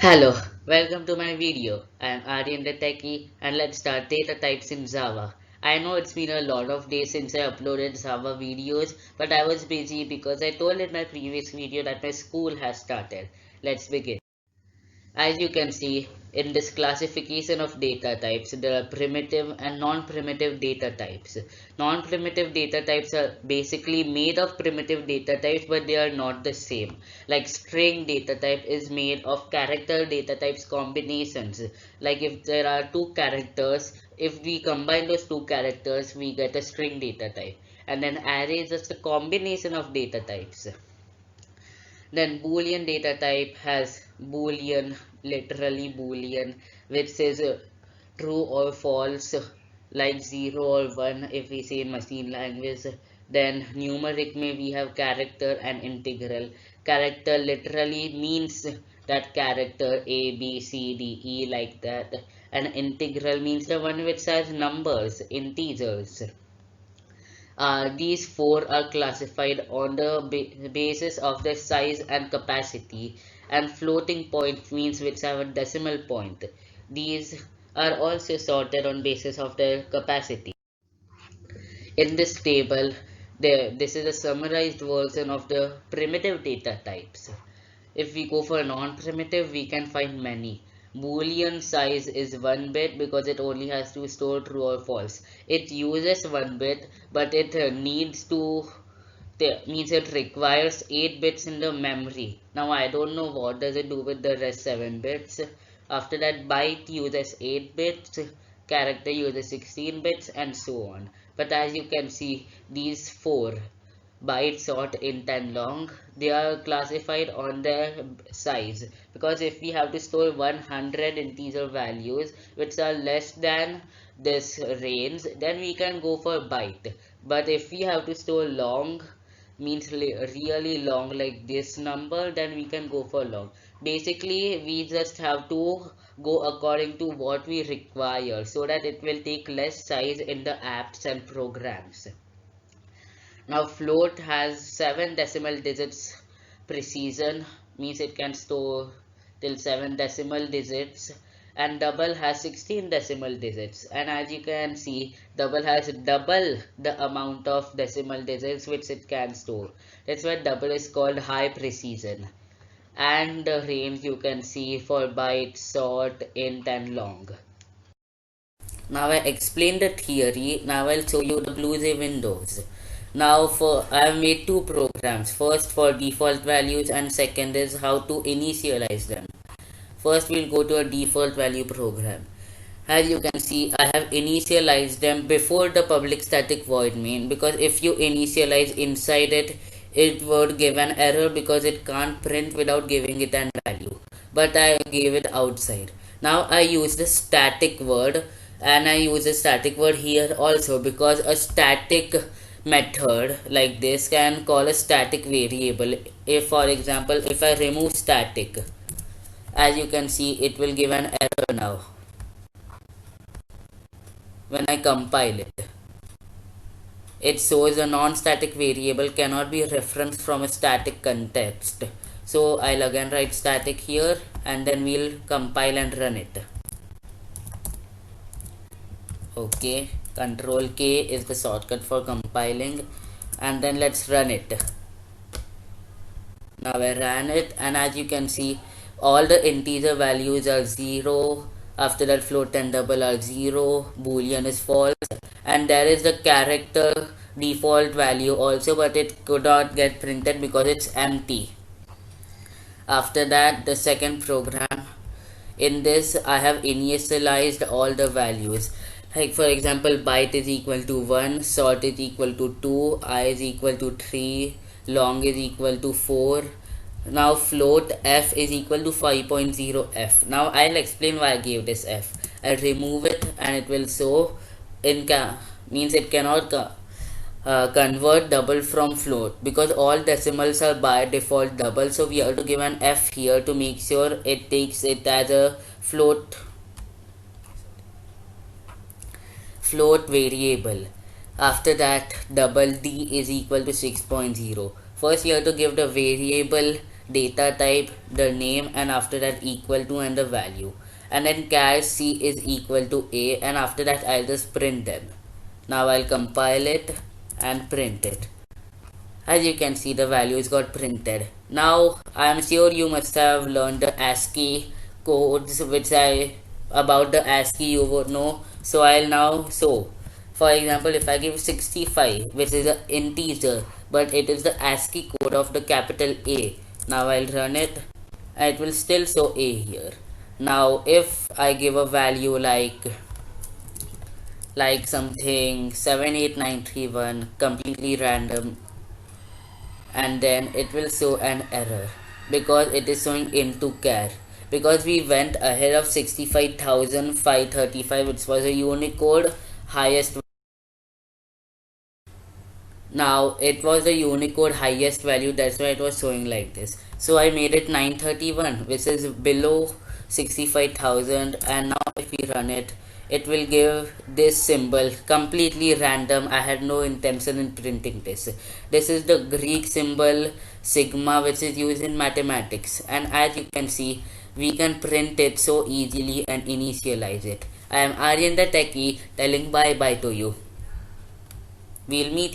Hello, welcome to my video. I am Aryan the Techie and let's start data types in Java. I know it's been a lot of days since I uploaded Java videos, but I was busy because I told in my previous video that my school has started. Let's begin. As you can see, in this classification of data types, there are primitive and non-primitive data types. Non-primitive data types are basically made of primitive data types, but they are not the same. Like string data type is made of character data types combinations. Like if there are two characters, if we combine those two characters, we get a string data type. And then array is just a combination of data types. Then Boolean data type has Boolean, literally Boolean, which says true or false, like 0 or 1 if we say in machine language. Then numeric may we have character and integral. Character literally means that character A, B, C, D, E like that. And integral means the one which has numbers, integers. These four are classified on the basis of their size and capacity, and floating point means which have a decimal point. These are also sorted on basis of their capacity. In this table, this is a summarized version of the primitive data types. If we go for non-primitive, we can find many. Boolean size is 1 bit because it only has to store true or false. It uses 1 bit, but it needs to means it requires 8 bits in the memory. Now I don't know what does it do with the rest 7 bits. After that, byte uses 8 bits, character uses 16 bits, and so on. But as you can see, these four, byte, short, int, and long, they are classified on their size, because if we have to store 100 integer values which are less than this range, then we can go for byte. But if we have to store long, means really long like this number, then we can go for long. Basically we just have to go according to what we require so that it will take less size in the apps and programs. Now float has 7 decimal digits precision, means it can store till 7 decimal digits, and double has 16 decimal digits. And as you can see, double has double the amount of decimal digits which it can store. That's why double is called high precision. And the range you can see for byte, short, int, and long. Now I explained the theory. Now I'll show you the BlueJ windows. Now I have made two programs. First for default values and second is how to initialize them. First we'll go to a default value program. As you can see, I have initialized them before the public static void main, because if you initialize inside it, it would give an error because it can't print without giving it an value. But I gave it outside. Now I use the static word, and I use the static word here also because a static method like this can call a static variable. If for example, if I remove static, as you can see, it will give an error now when I compile it. It shows a non-static variable cannot be referenced from a static context. So I'll again write static here and then we'll compile and run it. Okay, Control K is the shortcut for compiling, and then let's run it. Now I ran it, and as you can see, all the integer values are 0. After that, float and double are 0, boolean is false, and there is the character default value also, but it could not get printed because it's empty. After that, the second program, in this I have initialized all the values. Like for example, byte is equal to 1, short is equal to 2, I is equal to 3, long is equal to 4. Now float f is equal to 5.0 f. Now I'll explain why I gave this f. I remove it and it will show in means it cannot convert double from float because all decimals are by default double, so we have to give an f here to make sure it takes it as a float variable. After that, double d is equal to 6.0. First you have to give the variable data type, the name, and after that equal to and the value. And then char c is equal to a, and after that I'll just print them. Now I'll compile it and print it. As you can see, the values got printed. Now I am sure you must have learned the ASCII codes about the ASCII you would know. So I'll now for example, if I give 65, which is an integer, but it is the ASCII code of the capital A. Now I'll run it and it will still show A here. Now if I give a value like something 78931, completely random, and then it will show an error because it is showing into char, because we went ahead of 65,535, which was a Unicode highest. Now it was the Unicode highest value, that's why it was showing like this. So I made it 931, which is below 65,000, and now if we run it, it will give this symbol completely random. I had no intention in printing this. This is the Greek symbol sigma, which is used in mathematics, and as you can see, we can print it so easily and initialize it. I am Aryan the Techie telling bye bye to you. We'll meet in